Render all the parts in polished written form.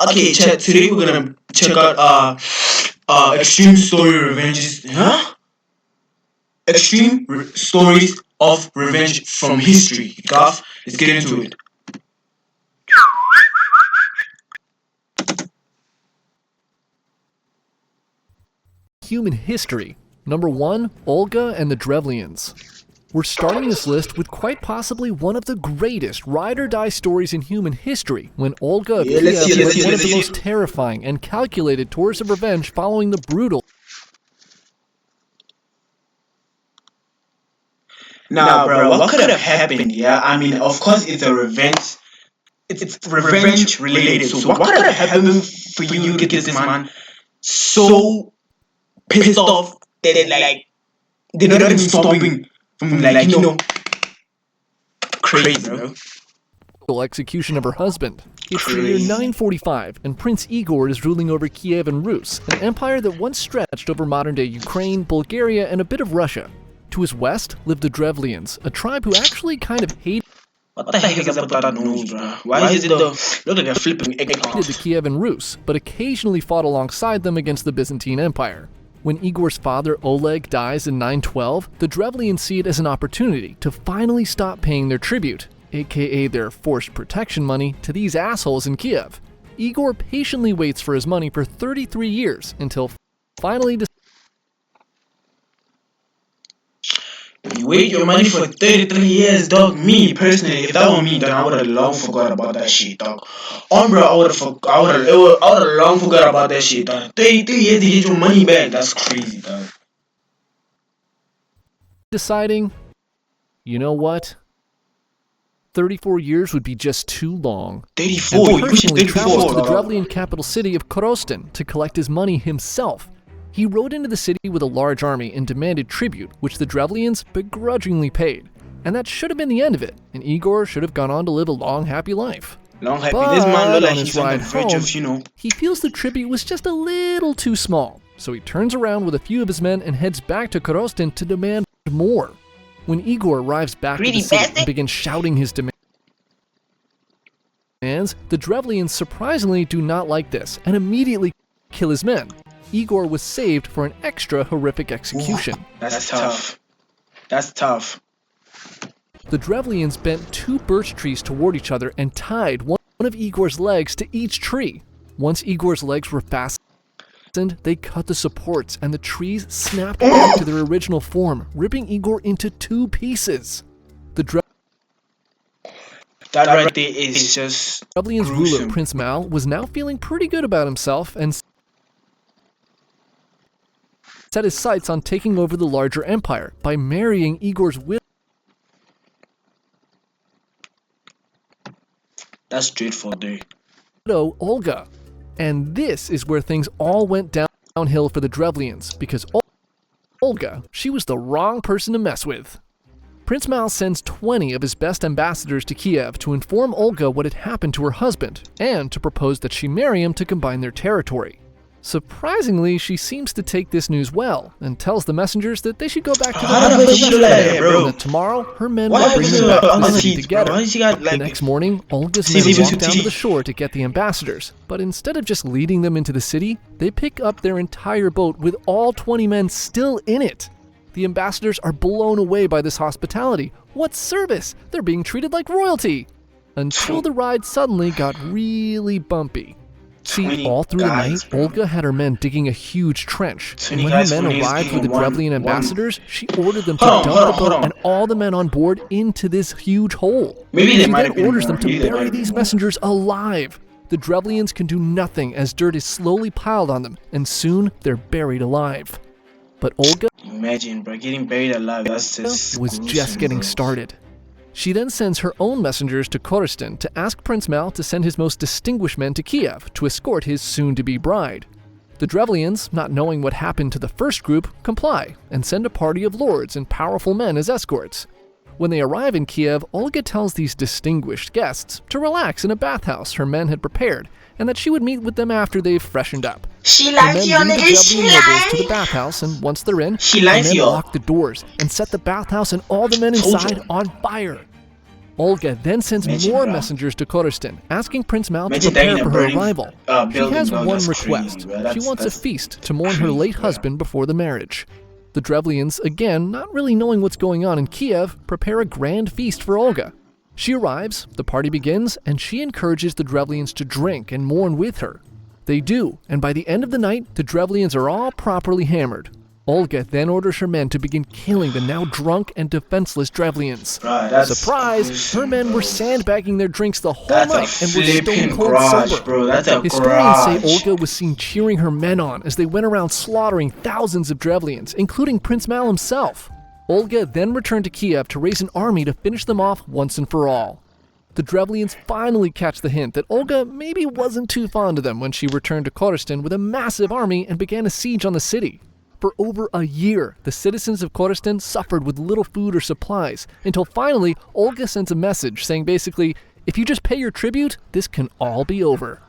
Okay, chat. Today we're gonna check out extreme story revenges. Huh? Stories of revenge from history. Gaff, let's get into it. Human history. Number 1, Olga and the Drevlians. We're starting this list with quite possibly one of the greatest ride-or-die stories in human history, when Olga of Kiev was one of the most terrifying and calculated tours of revenge following the brutal. Now, bro, what could have happened? Yeah, I mean, of course, it's a revenge. It's revenge related. So, what could have happened for you to get this man so pissed off that they're not even stopping from crazy, bro. Execution of her husband. It's the year 945, and Prince Igor is ruling over Kiev and Rus, an empire that once stretched over modern-day Ukraine, Bulgaria, and a bit of Russia. To his west lived the Drevlians, a tribe who actually kind of hated What the heck is up with that nose, bro? Why is it look like a flipping egg? the Kiev and Rus, but occasionally fought alongside them against the Byzantine Empire. When Igor's father Oleg dies in 912, the Drevlians see it as an opportunity to finally stop paying their tribute, aka their forced protection money, to these assholes in Kiev. Igor patiently waits for his money for 33 years until finally You wait your money for 33 years, dog. Me personally, if that were me, then I would have long forgot about that shit, dog. Bro, I would have long forgot about that shit, dog. 33 years to get your money back. That's crazy, dog. deciding, you know what? 34 years would be just too long. 34. And You pushing personally travels to the 34, dog. Drevlian capital city of Korostin to collect his money himself. He rode into the city with a large army and demanded tribute, which the Drevlians begrudgingly paid. And that should have been the end of it, and Igor should have gone on to live a long, happy life. Long happy. But This man look like on he's his on the ride verge home, of, you know. he feels the tribute was just a little too small, so he turns around with a few of his men and heads back to Korostin to demand more. When Igor arrives back to the city and begins shouting his demands, the Drevlians surprisingly do not like this and immediately kill his men. Igor was saved for an extra horrific execution. That's tough. That's tough. The Drevlians bent 2 birch trees toward each other and tied one of Igor's legs to each tree. Once Igor's legs were fastened, they cut the supports and the trees snapped back to their original form, ripping Igor into 2 pieces. The That right there is just Drevlians' ruler, gruesome. Prince Mal, was now feeling pretty good about himself and set his sights on taking over the larger empire by marrying Igor's That's dreadful, dude. widow, Olga. And this is where things all went downhill for the Drevlians, because Olga, she was the wrong person to mess with. Prince Mal sends 20 of his best ambassadors to Kiev to inform Olga what had happened to her husband, and to propose that she marry him to combine their territory. Surprisingly, she seems to take this news well, and tells the messengers that they should go back to How the fuck she do that, bro? and that tomorrow her men Why will bring is them it back to on the the city seats, together. bro? Why she got The like next morning, Olga's See, men see, walk see, down see. to the shore to get the ambassadors, but instead of just leading them into the city, they pick up their entire boat with all 20 men still in it. The ambassadors are blown away by this hospitality. What service? They're being treated like royalty. Until the ride suddenly got really bumpy. See, 20 all through the guys, night, bro. Olga had her men digging a huge trench, 20 and when her guys, men 20 is arrived with the equal one- Drevlian ambassadors, she ordered them to Hold on, dump hold the on, hold boat on. and all the men on board into this huge hole. Maybe they She might then have been orders more. them to Maybe they might bury have been these more. messengers alive. The Drevlians can do nothing as dirt is slowly piled on them, and soon they're buried alive. But Olga Imagine, bro, getting buried alive. That's just was gruesome, just getting bro. started. She then sends her own messengers to Korostin to ask Prince Mal to send his most distinguished men to Kiev to escort his soon-to-be bride. The Drevlians, not knowing what happened to the first group, comply and send a party of lords and powerful men as escorts. When they arrive in Kiev, Olga tells these distinguished guests to relax in a bathhouse her men had prepared, and that she would meet with them after they've freshened up. She The likes men your lead the nigga, she Drevlian nobles to the likes. bathhouse, and once they're in, She the likes men you. lock the doors and set the bathhouse and all the men Told inside you. on fire. Olga then sends Imagine, more bro. messengers to Koristan, asking Prince Mal to Imagine prepare dying in for a her burning, arrival. She building, has bro. one That's request. crazy, bro. She That's wants a feast to mourn her crazy, late bro. husband before the marriage. The Drevlians, again, not really knowing what's going on in Kiev, prepare a grand feast for Olga. She arrives, the party begins, and she encourages the Drevlians to drink and mourn with her. They do, and by the end of the night, the Drevlians are all properly hammered. Olga then orders her men to begin killing the now drunk and defenseless Drevlians. Bro, that's Surprise! awesome, Her men bro. were sandbagging their drinks the whole That's night a and were stone flipping cold garage, sober. bro. That's a Historians say garage. Olga was seen cheering her men on as they went around slaughtering thousands of Drevlians, including Prince Mal himself. Olga then returned to Kiev to raise an army to finish them off once and for all. The Drevlians finally catch the hint that Olga maybe wasn't too fond of them when she returned to Koristan with a massive army and began a siege on the city. For over a year, the citizens of Koristan suffered with little food or supplies, until finally Olga sends a message saying basically, if you just pay your tribute, this can all be over.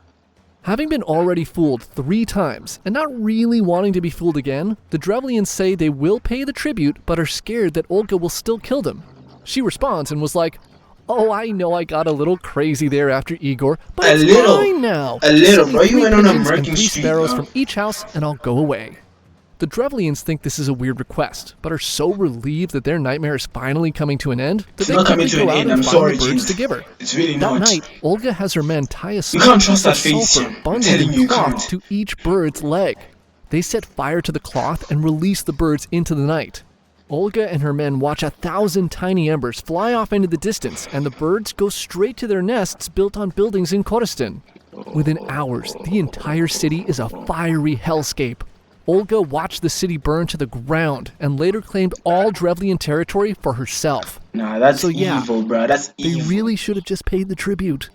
Having been already fooled 3 times, and not really wanting to be fooled again, the Drevlians say they will pay the tribute but are scared that Olga will still kill them. She responds and was like, oh, I know I got a little crazy there after Igor, but A it's little. fine now. A Just little, send me bro. You 3 went on a pigeons and murking 3 streak, sparrows bro. from each house and I'll go away. The Drevlians think this is a weird request, but are so relieved that their nightmare is finally coming to an end that they not coming quickly to go an out end, and I'm find sorry, the birds Gene. to give her. It's really That not. night, Olga has her men tie a small can't trust piece of that face, sulfur Jim. I'm bundled telling in you, you cloth can't. to each bird's leg. They set fire to the cloth and release the birds into the night. Olga and her men watch 1,000 tiny embers fly off into the distance, and the birds go straight to their nests built on buildings in Koristan. Within hours, the entire city is a fiery hellscape. Olga watched the city burn to the ground and later claimed all Drevlian territory for herself. Nah, that's So, yeah, evil, bro. That's They evil. really should have just paid the tribute.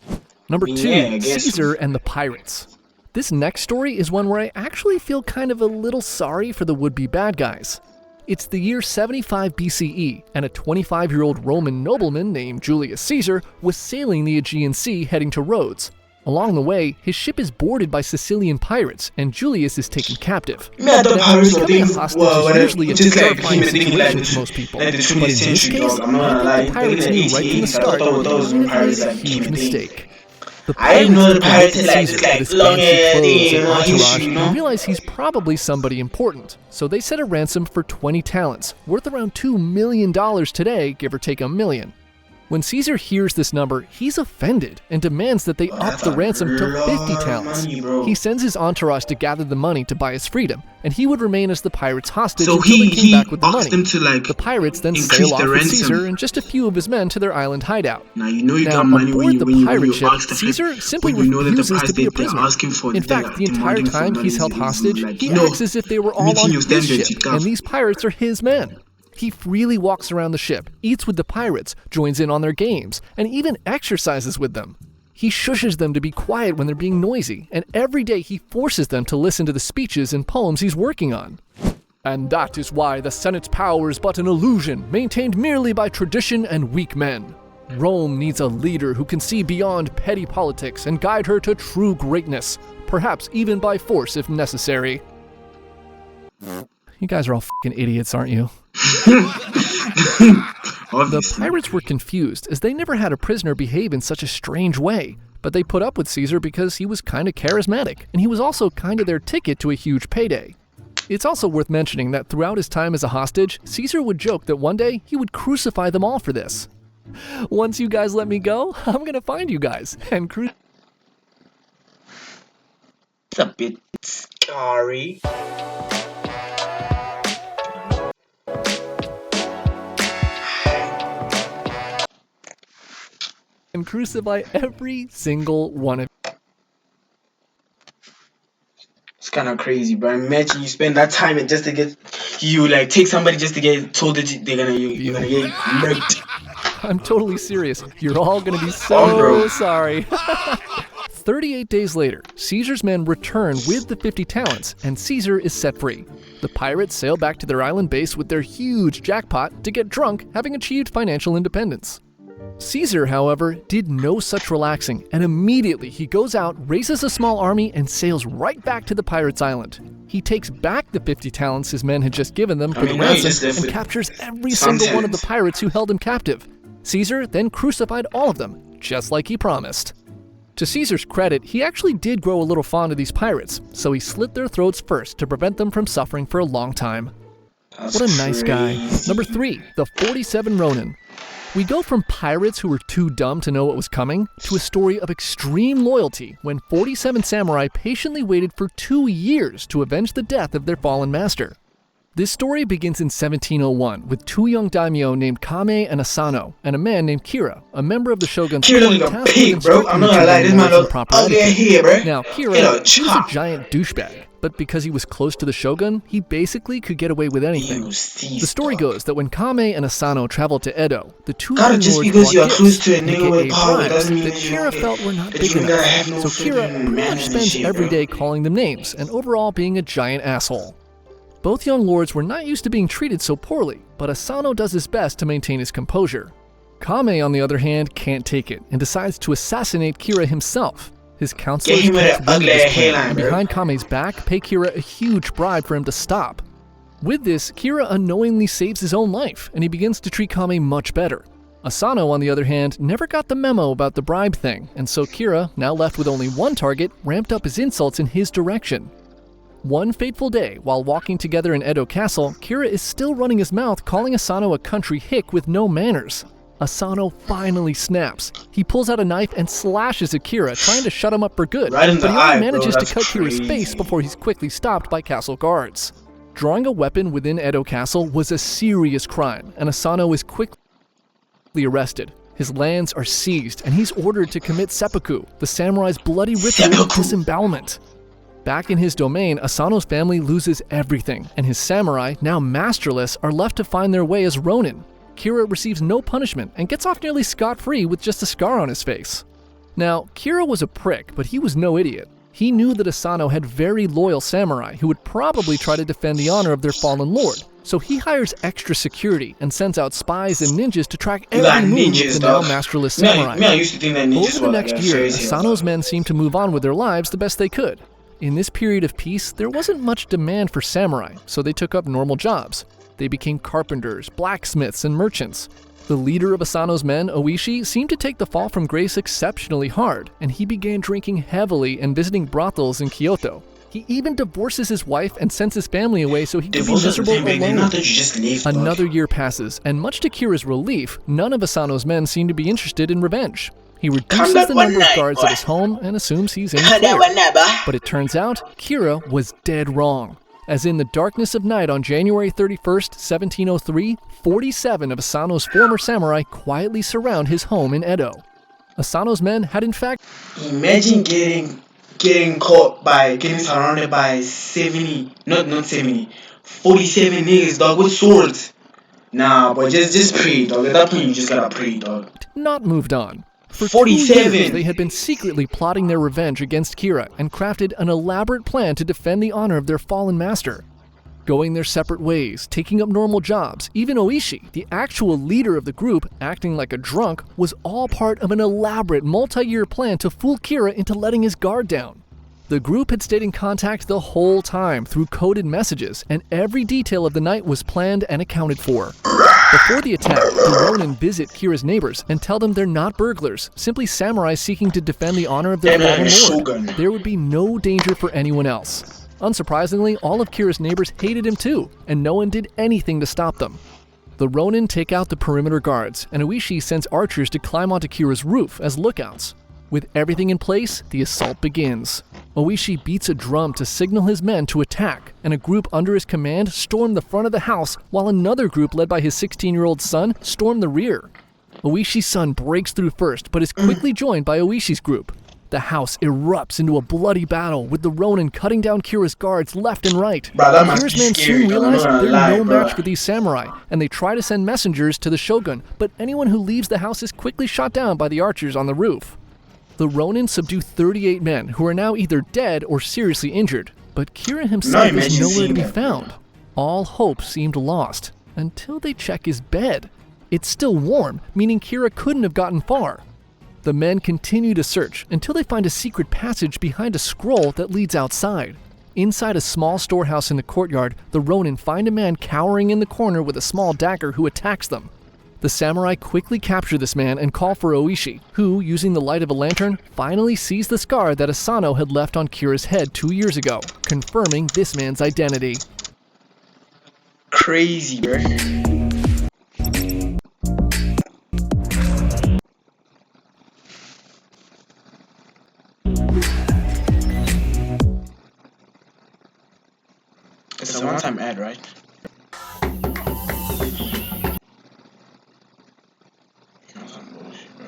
Number 2, Yeah, I guess. Caesar and the pirates. This next story is one where I actually feel kind of a little sorry for the would-be bad guys. It's the year 75 BCE, and a 25-year-old Roman nobleman named Julius Caesar was sailing the Aegean Sea heading to Rhodes. Along the way, his ship is boarded by Sicilian pirates, and Julius is taken captive. Yeah, the Now, pirates are becoming a thinking, hostage well, is usually a just like terrifying him thinking situation like for most people. like the But in 20th this century, case, dog. I'm not gonna I lie. think the pirates Thinking knew like right from the 1880s, I start thought that those they were were pirates a that huge came in. mistake. The I didn't know the pirates pirates look at like Caesar this, like, with his long fancy hair, clothes and history, entourage you know? and realize he's probably somebody important. So they set a ransom for 20 talents, worth around $2 million today, give or take $1 million. When Caesar hears this number, he's offended and demands that they up that's the a ransom to lot 50 of talents. money, bro. He sends his entourage to gather the money to buy his freedom, and he would remain as the pirates' hostage So until they came he back with the asked money. them to like The pirates then increase sail off the with ransom. Caesar and just a few of his men to their island hideout. Now you know you Now, got money aboard when you, the when you, when pirate you ship, ask the Caesar simply when you know that the refuses price to be a they're prisoner. asking for In the, fact, the entire money for time money he's is- held is hostage, like, he no, acts as if they were all meeting on your his standards, ship, you and these pirates are his men. He freely walks around the ship, eats with the pirates, joins in on their games, and even exercises with them. He shushes them to be quiet when they're being noisy, and every day he forces them to listen to the speeches and poems he's working on. And that is why the Senate's power is but an illusion, maintained merely by tradition and weak men. Rome needs a leader who can see beyond petty politics and guide her to true greatness, perhaps even by force if necessary. You guys are all fucking idiots, aren't you? The Obviously. pirates were confused, as they never had a prisoner behave in such a strange way. But they put up with Caesar because he was kind of charismatic, and he was also kind of their ticket to a huge payday. It's also worth mentioning that throughout his time as a hostage, Caesar would joke that one day he would crucify them all for this. Once you guys let me go, I'm gonna find you guys and It's a bit scary. crucify every single one of It's kind of crazy, bro. Imagine you spend that time and just to get you like take somebody just to get told that they're gonna you're gonna get murked. I'm totally serious. You're all gonna be Oh, bro. so sorry. 38 days later, Caesar's men return with the 50 talents, and Caesar is set free. The pirates sail back to their island base with their huge jackpot to get drunk, having achieved financial independence. Caesar, however, did no such relaxing, and immediately he goes out, raises a small army, and sails right back to the pirates' island. He takes back the 50 talents his men had just given them for the now he's just ransom there and for captures every some single one of the talents. pirates who held him captive. Caesar then crucified all of them, just like he promised. To Caesar's credit, he actually did grow a little fond of these pirates, so he slit their throats first to prevent them from suffering for a long time. What a nice guy. Number 3, the 47 Ronin. We go from pirates who were too dumb to know what was coming to a story of extreme loyalty when 47 samurai patiently waited for 2 years to avenge the death of their fallen master. This story begins in 1701 with 2 young daimyo named Kame and Asano and a man named Kira, a member of the shogun's court Kira look a tasked with pig, bro. instructing I'm the not gonna lie, this man Ronin look proper ugly etiquette. here, bro. Now, Kira, he was a giant douchebag, but because he was close to the shogun, he basically could get away with anything. The story goes that when Kame and Asano traveled to Edo, the 2 young just lords because you are brought close gifts, to a nigga with aka power bribes, doesn't mean that that you Kira don't felt were not that big you gotta enough. have no So Kira freaking pretty much manners and spends shit, every bro. day calling them names and overall being a giant asshole. Both young lords were not used to being treated so poorly, but Asano does his best to maintain his composure. Kame, on the other hand, can't take it and decides to assassinate Kira himself. His counselors Get him with catch that wind of ugly this plan, hairline, and bro. behind Kame's back, pay Kira a huge bribe for him to stop. With this, Kira unknowingly saves his own life, and he begins to treat Kame much better. Asano, on the other hand, never got the memo about the bribe thing, and so Kira, now left with only one target, ramped up his insults in his direction. One fateful day, while walking together in Edo Castle, Kira is still running his mouth calling Asano a country hick with no manners. Asano finally snaps. He pulls out a knife and slashes at Kira, trying to shut him up for good, Right in but the he only eye, bro. manages to That's cut Kira's crazy. face before he's quickly stopped by castle guards. Drawing a weapon within Edo Castle was a serious crime, and Asano is quickly arrested. His lands are seized, and he's ordered to commit seppuku, the samurai's bloody ritual of Seppuku. disembowelment. Back in his domain, Asano's family loses everything, and his samurai, now masterless, are left to find their way as Ronin. Kira receives no punishment and gets off nearly scot-free with just a scar on his face. Now, Kira was a prick, but he was no idiot. He knew that Asano had very loyal samurai who would probably try to defend the honor of their fallen lord, so he hires extra security and sends out spies and ninjas to track You got every move of ninjas, the now dog. masterless samurai. Me, I used to think that ninjas Over the were next like a year, fairy tale, Asano's dog. men seemed to move on with their lives the best they could. In this period of peace, there wasn't much demand for samurai, so they took up normal jobs. They became carpenters, blacksmiths, and merchants. The leader of Asano's men, Oishi, seemed to take the fall from grace exceptionally hard, and he began drinking heavily and visiting brothels in Kyoto. He even divorces his wife and sends his family away so he can be Divorce was the miserable thing back then. alone. Not that you just leave, dog. Another year passes, and much to Kira's relief, none of Asano's men seem to be interested in revenge. He reduces that the one number of night, guards boy. at his home and assumes he's in the That clear. one night, boy. But it turns out, Kira was dead wrong. As in the darkness of night on January 31st, 1703, 47 of Asano's former samurai quietly surround his home in Edo. Asano's men had in fact Imagine getting surrounded by 70, not 70, 47 niggas, dog, with swords. Nah, but just pray, dog. At that point, you just gotta pray, dog. not moved on. For 47. 2 years, they had been secretly plotting their revenge against Kira and crafted an elaborate plan to defend the honor of their fallen master. Going their separate ways, taking up normal jobs, even Oishi, the actual leader of the group, acting like a drunk, was all part of an elaborate multi-year plan to fool Kira into letting his guard down. The group had stayed in contact the whole time through coded messages, and every detail of the night was planned and accounted for. Before the attack, the Ronin visit Kira's neighbors and tell them they're not burglars, simply samurai seeking to defend the honor of their They're fallen shogun. lord. There would be no danger for anyone else. Unsurprisingly, all of Kira's neighbors hated him too, and no one did anything to stop them. The Ronin take out the perimeter guards, and Oishi sends archers to climb onto Kira's roof as lookouts. With everything in place, the assault begins. Oishi beats a drum to signal his men to attack, and a group under his command storm the front of the house, while another group led by his 16-year-old son storm the rear. Oishi's son breaks through first, but is quickly joined by Oishi's group. The house erupts into a bloody battle, with the Ronin cutting down Kira's guards left and right. Bro, that must Kira's be men scary, soon dog. I'm realize not gonna they're lie, no bro. match for these samurai, and they try to send messengers to the shogun, but anyone who leaves the house is quickly shot down by the archers on the roof. The Ronin subdue 38 men who are now either dead or seriously injured, but Kira himself is imagine nowhere to seeing be that, found. All hope seemed lost, until they check his bed. It's still warm, meaning Kira couldn't have gotten far. The men continue to search until they find a secret passage behind a scroll that leads outside. Inside a small storehouse in the courtyard, the Ronin find a man cowering in the corner with a small dagger who attacks them. The The samurai quickly capture this man and call for Oishi, who, using the light of a lantern, finally sees the scar that Asano had left on Kira's head 2 years ago, confirming this man's identity. Crazy, bro. It's a one-time ad, right? That's some bullshit, bro.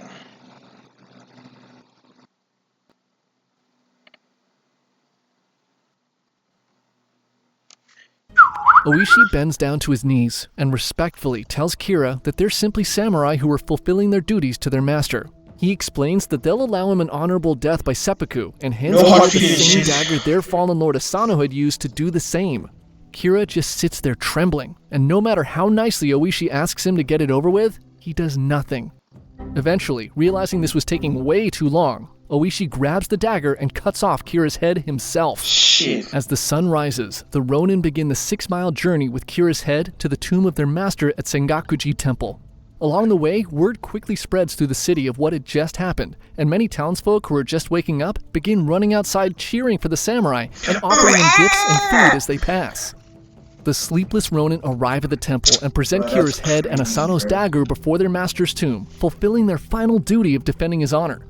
Oishi bends down to his knees and respectfully tells Kira that they're simply samurai who are fulfilling their duties to their master. He explains that they'll allow him an honorable death by seppuku and hands No over hard the same feelings. dagger their fallen lord Asano had used to do the same. Kira just sits there trembling, and no matter how nicely Oishi asks him to get it over with, he does nothing. Eventually, realizing this was taking way too long, Oishi grabs the dagger and cuts off Kira's head himself. Shit. As the sun rises, the Ronin begin the 6-mile journey with Kira's head to the tomb of their master at Sengakuji Temple. Along the way, word quickly spreads through the city of what had just happened, and many townsfolk who are just waking up begin running outside cheering for the samurai and offering them gifts and food as they pass. The sleepless Ronin arrive at the temple and present Kira's head and Asano's dagger before their master's tomb, fulfilling their final duty of defending his honor.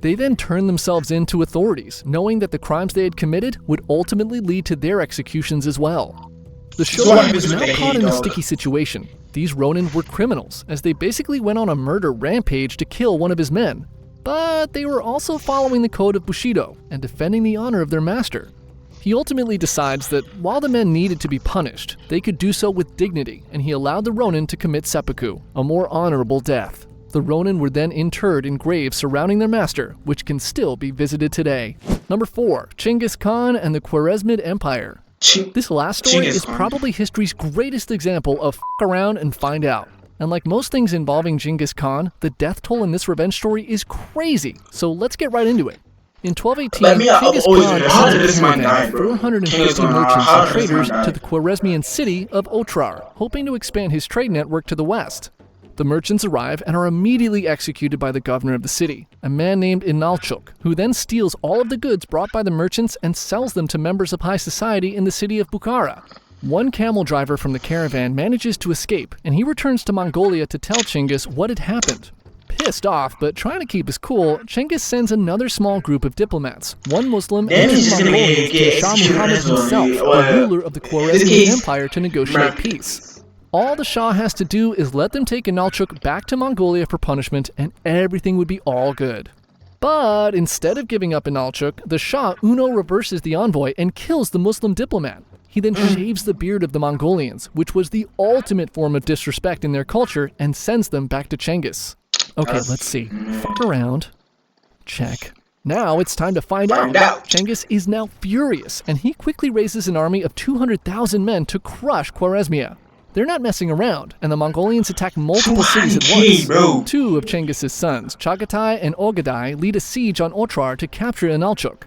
They then turn themselves in to authorities, knowing that the crimes they had committed would ultimately lead to their executions as well. The shogun was now caught in a sticky situation. These Ronin were criminals, as they basically went on a murder rampage to kill one of his men. But they were also following the code of Bushido and defending the honor of their master. He ultimately decides that while the men needed to be punished, they could do so with dignity, and he allowed the Ronin to commit seppuku, a more honorable death. The Ronin were then interred in graves surrounding their master, which can still be visited today. Number 4. Chinggis Khan and the Khwarezmid Empire. This last story Chinggis is Khan. probably history's greatest example of f*** around and find out. And like most things involving Genghis Khan, the death toll in this revenge story is crazy, so let's get right into it. In 1218, Let me Genghis always Khan wonder, how sent did this man die, a bro? 450 Genghis Khan, merchants how and did this man traders die? to the Khwarezmian city of Otrar, hoping to expand his trade network to the west. The merchants arrive and are immediately executed by the governor of the city, a man named Inalchuk, who then steals all of the goods brought by the merchants and sells them to members of high society in the city of Bukhara. One camel driver from the caravan manages to escape, and he returns to Mongolia to tell Chinggis what had happened. Pissed off, but trying to keep his cool, Chinggis sends another small group of diplomats, one Muslim and Then he's two just gonna Mongolians, to get Shah executed Muhammad as well, himself, dude. the ruler of the This Khwarezmian case- Empire, to negotiate peace. All the Shah has to do is let them take Inalchuk back to Mongolia for punishment, and everything would be all good. But instead of giving up Inalchuk, the Shah Uno reverses the envoy and kills the Muslim diplomat. He then shaves the beard of the Mongolians, which was the ultimate form of disrespect in their culture, and sends them back to Chinggis. Okay, let's see. Fuck around. Check. Now it's time to find Find out. out. Chinggis is now furious, and he quickly raises an army of 200,000 men to crush Khwarezmia. They're not messing around, and the Mongolians attack multiple cities at 200K, once. bro. Two of Chinggis' sons, Chagatai and Ogadai, lead a siege on Otrar to capture Inalchuk.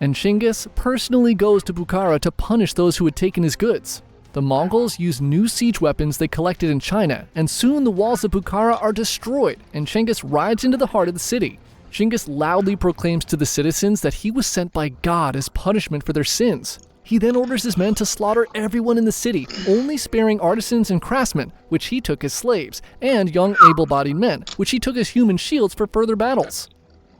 And Chinggis personally goes to Bukhara to punish those who had taken his goods. The Mongols use new siege weapons they collected in China, and soon the walls of Bukhara are destroyed, and Chinggis rides into the heart of the city. Chinggis loudly proclaims to the citizens that he was sent by God as punishment for their sins. He then orders his men to slaughter everyone in the city, only sparing artisans and craftsmen, which he took as slaves, and young able-bodied men, which he took as human shields for further battles.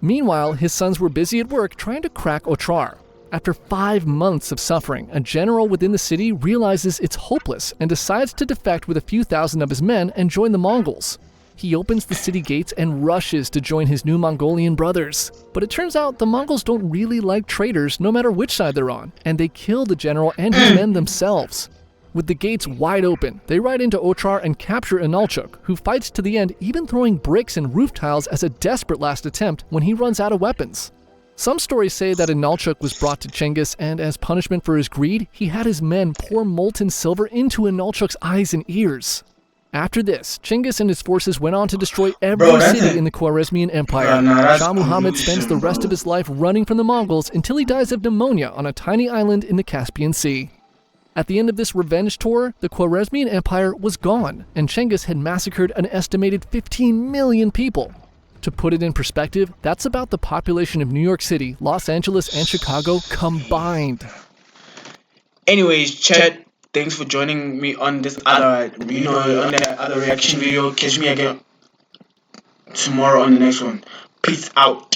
Meanwhile, his sons were busy at work trying to crack Otrar. After 5 months of suffering, a general within the city realizes it's hopeless and decides to defect with a few thousand of his men and join the Mongols. He opens the city gates and rushes to join his new Mongolian brothers. But it turns out the Mongols don't really like traitors no matter which side they're on, and they kill the general and his men themselves. With the gates wide open, they ride into Otrar and capture Inalchuk, who fights to the end, even throwing bricks and roof tiles as a desperate last attempt when he runs out of weapons. Some stories say that Inalchuk was brought to Chinggis, and as punishment for his greed, he had his men pour molten silver into Inalchuk's eyes and ears. After this, Chinggis and his forces went on to destroy every Bro, that's city a- in the Khwarezmian Empire. Bro, nah, that's Shah Muhammad pollution, spends the rest bro. of his life running from the Mongols until he dies of pneumonia on a tiny island in the Caspian Sea. At the end of this revenge tour, the Khwarezmian Empire was gone, and Chengiz had massacred an estimated 15 million people. To put it in perspective, that's about the population of New York City, Los Angeles, and Chicago combined. Anyways, chat, thanks for joining me on this other, on the other reaction video. Catch me again tomorrow on the next one. Peace out.